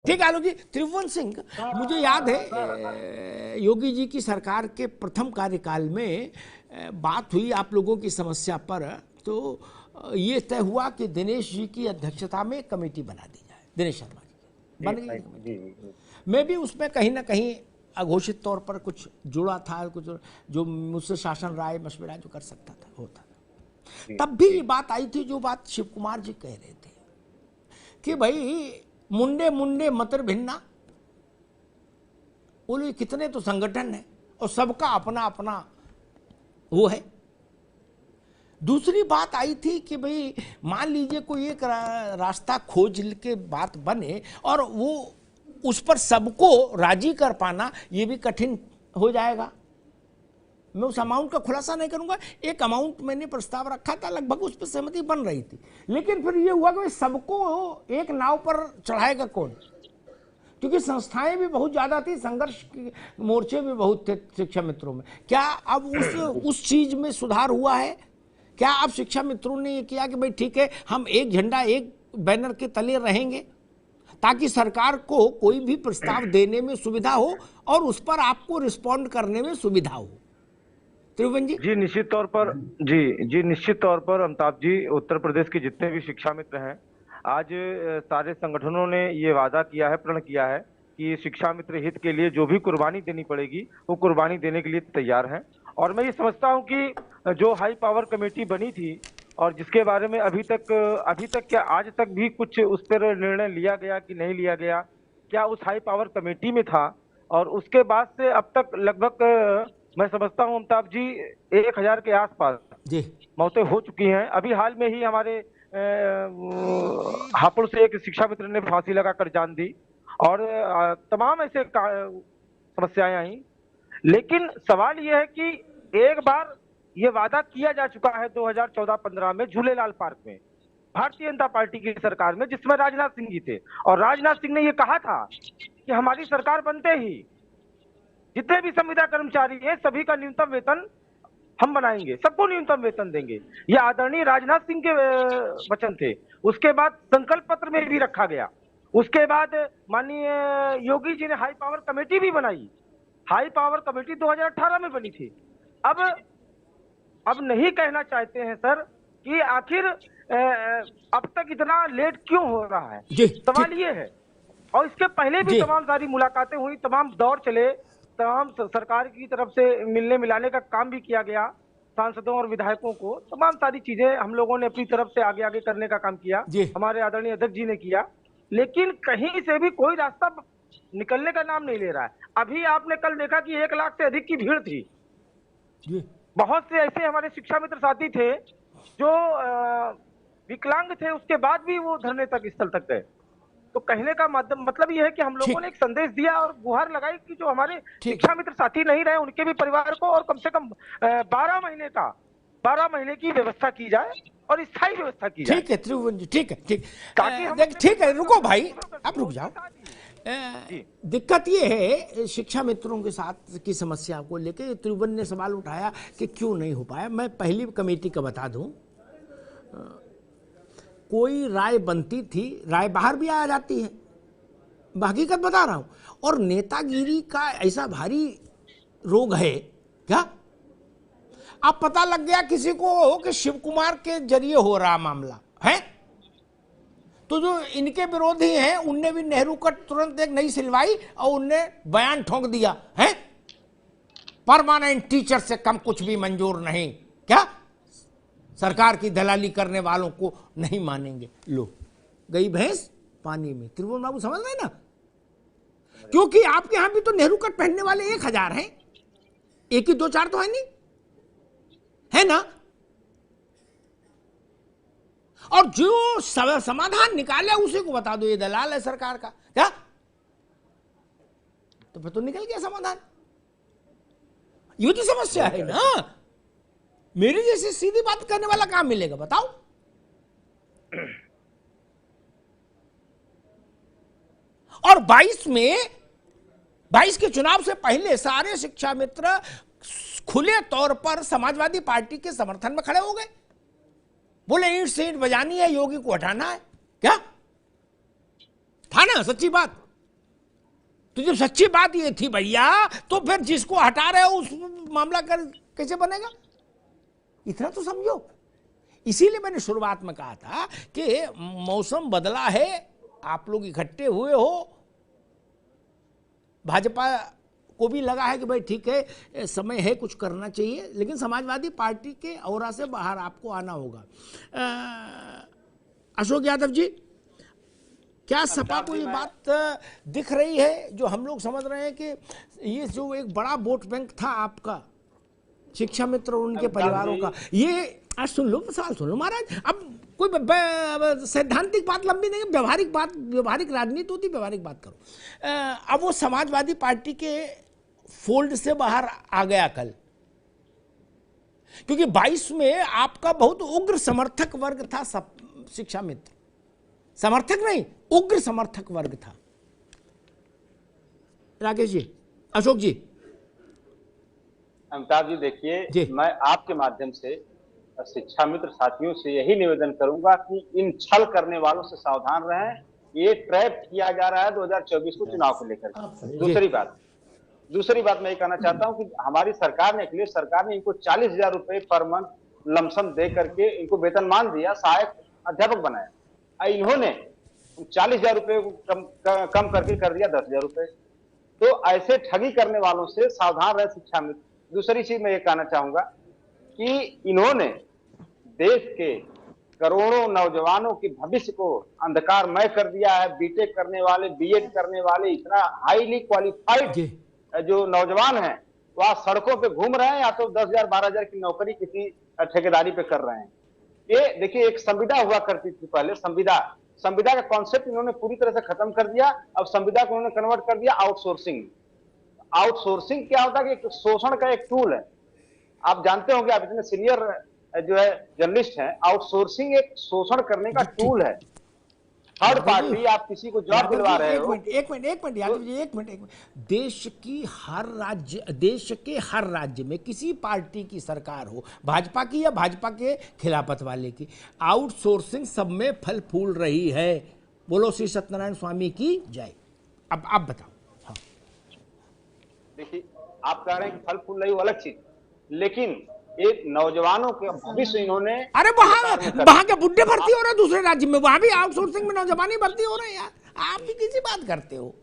ठीक है आलोक जी। त्रिभुवन सिंह, मुझे याद है योगी जी की सरकार के प्रथम कार्यकाल में बात हुई आप लोगों की समस्या पर, तो ये तय हुआ कि दिनेश जी की अध्यक्षता में कमेटी बना दी जाए। दिनेश शर्मा जी बन गई कमेटी। मैं भी उसमें कहीं ना कहीं अघोषित तौर पर कुछ जुड़ा था, कुछ जो मुझसे शासन राय मशवरा जो कर सकता था होता था। तब भी ये बात आई थी जो बात शिव कुमार जी कह रहे थे कि भाई मुंडे मुंडे मतर भिन्ना, बोले कितने तो संगठन है और सबका अपना अपना वो है। दूसरी बात आई थी कि भाई मान लीजिए कोई एक रास्ता खोज के बात बने और वो उस पर सबको राजी कर पाना ये भी कठिन हो जाएगा। मैं उस अमाउंट का खुलासा नहीं करूंगा, एक अमाउंट मैंने प्रस्ताव रखा था, लगभग उस पर सहमति बन रही थी, लेकिन फिर ये हुआ कि सबको एक नाव पर चढ़ाएगा कौन, क्योंकि संस्थाएं भी बहुत ज्यादा थी, संघर्ष के मोर्चे भी बहुत थे शिक्षा मित्रों में। क्या अब उस चीज में सुधार हुआ है? क्या अब शिक्षा मित्रों ने ये किया कि भाई ठीक है हम एक झंडा एक बैनर के तले रहेंगे ताकि सरकार को कोई भी प्रस्ताव देने में सुविधा हो और उस पर आपको रिस्पॉन्ड करने में सुविधा हो? त्रिभुवन जी। जी निश्चित तौर पर, जी निश्चित तौर पर अमिताभ जी, उत्तर प्रदेश के जितने भी शिक्षा मित्र हैं, आज सारे संगठनों ने ये वादा किया है, प्रण किया है कि शिक्षा मित्र हित के लिए जो भी कुर्बानी देनी पड़ेगी वो कुर्बानी देने के लिए तैयार हैं। और मैं ये समझता हूं कि जो हाई पावर कमेटी बनी थी और जिसके बारे में अभी तक क्या आज तक भी कुछ उस पर निर्णय लिया गया कि नहीं लिया गया, क्या उस हाई पावर कमेटी में था? और उसके बाद से अब तक लगभग मैं समझता हूं अमिताभ जी 1000 के आसपास मौतें हो चुकी हैं। अभी हाल में ही हमारे हापुड़ से एक शिक्षा मित्र ने फांसी लगाकर जान दी और तमाम ऐसे समस्याएं आई। लेकिन सवाल यह है कि एक बार ये वादा किया जा चुका है 2014-15 में झूलेलाल पार्क में भारतीय जनता पार्टी की सरकार में, जिसमें राजनाथ सिंह जी थे, और राजनाथ सिंह ने ये कहा था कि हमारी सरकार बनते ही जितने भी संविदा कर्मचारी हैं सभी का न्यूनतम वेतन हम बनाएंगे, सबको न्यूनतम वेतन देंगे। ये आदरणीय राजनाथ सिंह के वचन थे। उसके बाद संकल्प पत्र में भी रखा गया। उसके बाद माननीय योगी जी ने हाई पावर कमेटी भी बनाई। हाई पावर कमेटी 2018 में बनी थी। अब नहीं कहना चाहते हैं सर कि आखिर अब तक इतना लेट क्यों हो रहा है, सवाल ये है। और इसके पहले भी तमाम सारी मुलाकातें हुई, तमाम दौर चले, तमाम सरकार की तरफ से मिलने मिलाने का काम भी किया गया, सांसदों और विधायकों को, तमाम सारी चीजें हम लोगों ने अपनी तरफ से आगे आगे करने का काम किया, हमारे आदरणीय अध्यक्ष जी ने किया, लेकिन कहीं से भी कोई रास्ता निकलने का नाम नहीं ले रहा है। अभी आपने कल देखा कि 1 लाख से अधिक की भीड़ थी। बहुत से ऐसे हमारे शिक्षा मित्र साथी थे जो विकलांग थे, उसके बाद भी वो धरने तक स्थल तक गए। तो कहने का मतलब यह है कि हम लोगों ने एक संदेश दिया और गुहार लगाई कि जो हमारे शिक्षा मित्र साथी नहीं रहे उनके भी परिवार को और कम से कम 12 महीने की व्यवस्था की जाए और स्थायी व्यवस्था की जाए। ठीक है त्रिभुवन जी, ठीक है, ठीक है, रुको भाई, आप रुक जाओ। दिक्कत ये है शिक्षा मित्रों के साथ की समस्या को लेकर त्रिभुवन ने सवाल उठाया कि क्यों नहीं हो पाया। मैं पहली कमेटी का बता दूं, कोई राय बनती थी, राय बाहर भी आ जाती है, हकीकत बता रहा हूं, और नेतागिरी का ऐसा भारी रोग है क्या। अब पता लग गया किसी को कि शिव कुमार के जरिए हो रहा मामला है, तो जो इनके विरोधी हैं उनने भी नेहरू का तुरंत एक नई सिलवाई और उनने बयान ठोक दिया है, परमानेंट टीचर से कम कुछ भी मंजूर नहीं, क्या सरकार की दलाली करने वालों को नहीं मानेंगे। लो गई भैंस पानी में। त्रिभुवन बाबू समझ रहे ना, क्योंकि आपके यहां भी तो नेहरू कट पहनने वाले 1000 हैं, एक ही 2-4 तो है नहीं, है ना। और जो समाधान निकाले उसी को बता दो ये दलाल है सरकार का, क्या, तो फिर तो निकल गया समाधान। ये तो समस्या है ना, मेरी जैसी सीधी बात करने वाला काम मिलेगा बताओ। और 22 के चुनाव से पहले सारे शिक्षा मित्र खुले तौर पर समाजवादी पार्टी के समर्थन में खड़े हो गए, बोले ईंट से ईंट बजानी है, योगी को हटाना है, क्या था ना सच्ची बात। तो जब सच्ची बात ये थी भैया, तो फिर जिसको हटा रहे हो उस मामला कर कैसे बनेगा, इतना तो समझो। इसीलिए मैंने शुरुआत में कहा था कि मौसम बदला है, आप लोग इकट्ठे हुए हो, भाजपा को भी लगा है कि भाई ठीक है समय है कुछ करना चाहिए, लेकिन समाजवादी पार्टी के औरा से बाहर आपको आना होगा। अशोक यादव जी, क्या सपा को ये बात दिख रही है जो हम लोग समझ रहे हैं कि ये जो एक बड़ा वोट बैंक था आपका शिक्षा मित्र और उनके परिवारों का, ये आज सुन लो, सवाल सुन लो महाराज, अब कोई सैद्धांतिक बात लंबी नहीं, व्यवहारिक बात, व्यवहारिक राजनीति होती, व्यवहारिक बात करो। अब वो समाजवादी पार्टी के फोल्ड से बाहर आ गया कल, क्योंकि 22 में आपका बहुत उग्र समर्थक वर्ग था, शिक्षा मित्र, समर्थक नहीं उग्र समर्थक वर्ग था। राकेश जी, अशोक जी। अमिताभ जी देखिए, मैं आपके माध्यम से शिक्षा मित्र साथियों से यही निवेदन करूंगा कि इन छल करने वालों से सावधान रहें। ये ट्रैप किया जा रहा है 2024 को चुनाव को लेकर। दूसरी बात मैं ये कहना चाहता हूं कि हमारी सरकार ने, अखिलेश सरकार ने इनको 40,000 रुपए पर मंथ लमसम दे करके इनको वेतनमान दिया, सहायक अध्यापक बनाया। इन्होंने 40,000 रुपए को कम करके कर दिया 10,000 रुपए। तो ऐसे ठगी करने वालों से सावधान रहे शिक्षा मित्र। दूसरी चीज मैं ये कहना चाहूंगा कि इन्होंने देश के करोड़ों नौजवानों के भविष्य को अंधकारमय कर दिया है। बीटेक करने वाले, बीएड करने वाले, इतना हाईली क्वालिफाइड जो नौजवान हैं वो आज सड़कों पे घूम रहे हैं, या तो 10,000 12,000 की नौकरी किसी ठेकेदारी पे कर रहे हैं। ये देखिए, एक संविदा हुआ करती थी पहले, संविदा का कॉन्सेप्ट इन्होंने पूरी तरह से खत्म कर दिया। अब संविदा को उन्होंने कन्वर्ट कर दिया आउटसोर्सिंग। आउटसोर्सिंग क्या होता है कि शोषण का एक टूल है। आप जानते होंगे, आप इतने सीनियर जो है जर्नलिस्ट हैं, आउटसोर्सिंग एक शोषण करने का टूल है। थर्ड पार्टी, आप किसी को जॉब दिलवा रहे हो। एक मिनट यादव जी, एक मिनट। देश के हर राज्य में किसी पार्टी की सरकार हो, भाजपा की या भाजपा के खिलाफत वाले की, आउटसोर्सिंग सब में फल फूल रही है। बोलो श्री सत्यनारायण स्वामी की जय। अब आप बताओ। हाँ, देखिए, आप कह रहे हैं कि फल फूल रही, वो अलग चीज, लेकिन एक नौजवानों के भविष्य इन्होंने, अरे वहां के बुढ़े भर्ती हो रहे हैं दूसरे राज्य में, वहां भी आउटसोर्सिंग में नौजवान भर्ती हो रहे हैं यार, आप भी किसी बात करते हो।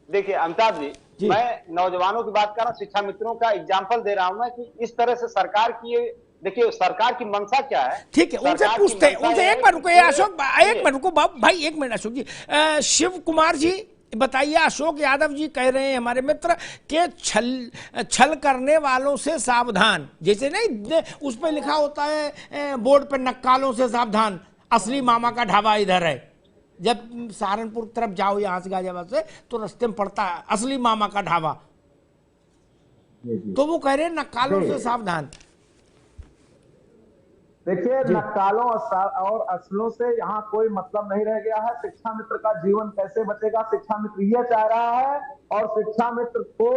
देखिए अमिताभ जी, मैं नौजवानों की बात कर रहा हूं, शिक्षा मित्रों का एग्जाम्पल दे रहा हूं मैं कि इस तरह से सरकार की, देखिए सरकार की मंशा क्या है। ठीक है, उनसे पूछते हैं, उनसे एक मिनट रुको अशोक, एक मिनट रुको भाई, एक मिनट अशोक जी। शिव कुमार जी बताइए, अशोक यादव जी कह रहे हैं हमारे मित्र के छल करने वालों से सावधान, जैसे नहीं उस पर लिखा होता है बोर्ड पे, नक्कालों से सावधान, असली मामा का ढाबा इधर है। जब सहारनपुर तरफ जाओ यहां से गाजियाबाद से, तो रास्ते में पड़ता है असली मामा का ढाबा। तो वो कह रहे हैं नक्कालों से सावधान। देखिए, नक्कालों और असलों से यहाँ कोई मतलब नहीं रह गया है। शिक्षा मित्र का जीवन कैसे बचेगा, शिक्षा मित्र ये चाह रहा है। और शिक्षा मित्र को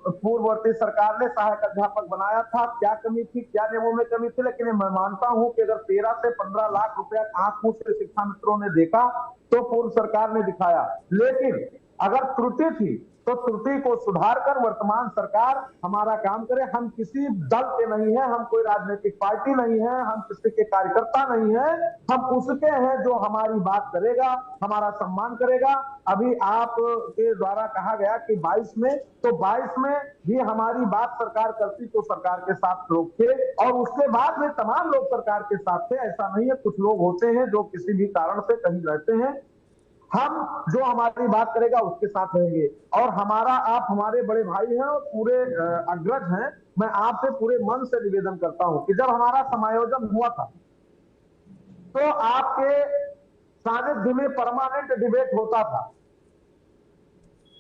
पूर्ववर्ती सरकार ने सहायक अध्यापक बनाया था। क्या कमी थी, क्या नियमों में कमी थी, लेकिन मैं मानता हूं कि अगर 13 से 15 लाख रुपया आंख मूंद से शिक्षा मित्रों ने देखा तो पूर्व सरकार ने दिखाया। लेकिन अगर त्रुटि थी तो त्रुटि को सुधार कर वर्तमान सरकार हमारा काम करे। हम किसी दल के नहीं है, हम कोई राजनीतिक पार्टी नहीं है, हम किसी के कार्यकर्ता नहीं है, हम उसके हैं जो हमारी बात करेगा, हमारा सम्मान करेगा। अभी आप के द्वारा कहा गया कि 22 में, तो 22 में भी हमारी बात सरकार करती तो सरकार के साथ लोग थे, और उसके बाद में तमाम लोग सरकार के साथ थे। ऐसा नहीं है, कुछ लोग होते हैं जो किसी भी कारण से कहीं रहते हैं। हम जो हमारी बात करेगा उसके साथ रहेंगे। और हमारा, आप हमारे बड़े भाई हैं और पूरे अग्रज हैं, मैं आपसे पूरे मन से निवेदन करता हूं कि जब हमारा समायोजन हुआ था तो आपके सानिध्य में परमानेंट डिबेट होता था।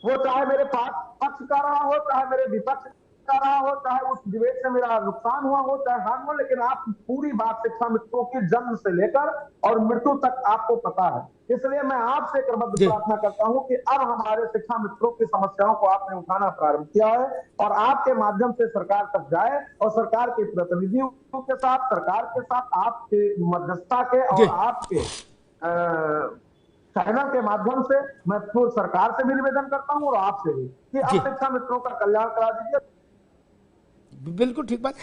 वो चाहे मेरे पक्ष का रहा हो, चाहे मेरे विपक्ष का रहा हो, चाहे उस डिबेट से मेरा नुकसान हुआ हो, चाहे हानि हो, लेकिन आप पूरी बात शिक्षा मित्रों की जन्म से लेकर और मृत्यु तक आपको पता है। इसलिए मैं आपसे क्रमबद्ध प्रार्थना करता हूं कि अब हमारे शिक्षा मित्रों की समस्याओं को आपने उठाना प्रारंभ किया है और आपके माध्यम से सरकार तक जाए, और सरकार के प्रतिनिधियों के साथ, सरकार के साथ, आपके मध्यस्थता के और आपके चैनल के माध्यम से मैं पूर्व सरकार से भी निवेदन करता हूं और आपसे भी कि जी। आप शिक्षा मित्रों का कल्याण करा दीजिए। बिल्कुल ठीक बात।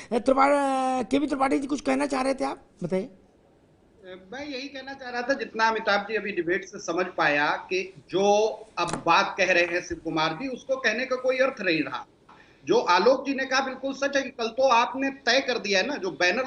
केवी त्रिपाठी जी कुछ कहना चाह रहे थे, आप बताइए। मैं यही कहना चाह रहा था, जितना अमिताभ जी अभी डिबेट से समझ पाया कि जो अब बात कह रहे हैं शिव कुमार जी, उसको कहने का कोई अर्थ नहीं रहा। जो आलोक जी ने कहा बिल्कुल सच है कि कल तो आपने तय कर दिया है ना, जो बैनर